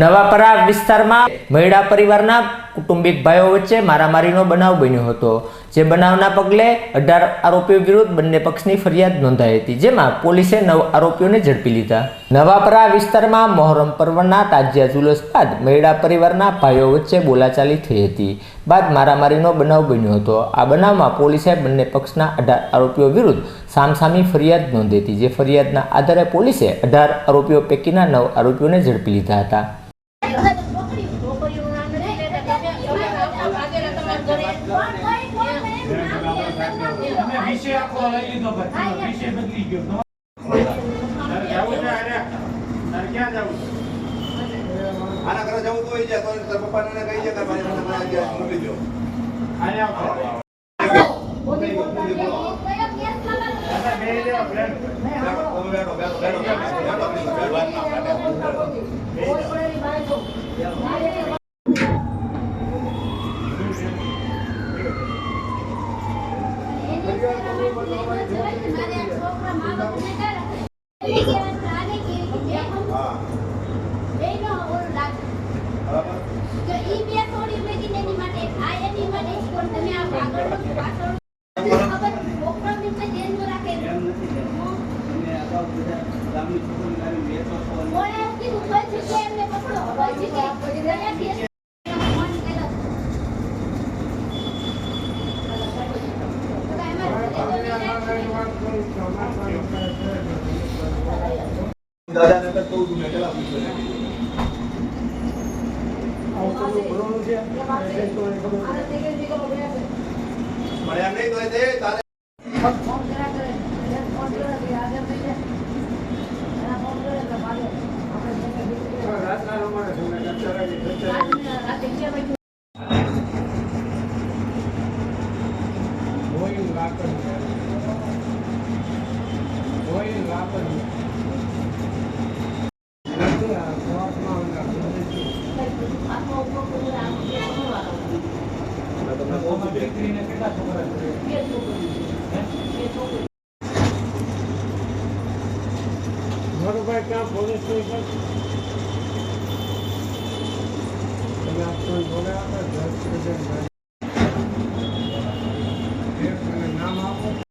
નવાપરા વિસ્તારમાં મહિડા પરિવારના કુટુંબિક ભાઈઓ વચ્ચે મારામારીનો બનાવ બન્યો હતો, જે બનાવના પગલે 18 આરોપીઓ વિરુદ્ધ બંને પક્ષની ફરિયાદ નોંધાઈ હતી, જેમાં પોલીસે 9 આરોપીઓને ઝડપી લીધા. નવાપરા વિસ્તારમાં મોહરમ પર્વના તાજિયા જુલુસ બાદ મહિડા પરિવારના ભાઈઓ વચ્ચે બોલાચાલી થઈ હતી. બાદ મારામારીનો બનાવ બન્યો હતો. આ બનાવમાં પોલીસે બંને પક્ષના 18 આરોપીઓ વિરુદ્ધ સામસામી ફરિયાદ નોંધી હતી, જે ફરિયાદના આધારે પોલીસે 18 આરોપીઓ પૈકીના 9 આરોપીઓને ઝડપી લીધા હતા. આના ઘરે જવું તો હોય જાય તો પપ્પાને કહી જાય કે મારી મને મોકલી દો. દાદાને તો તું મેં પેલા પૂછ્યું મને એમ નહીં કહે છે તારે क्या पुलिस स्टेशन बोले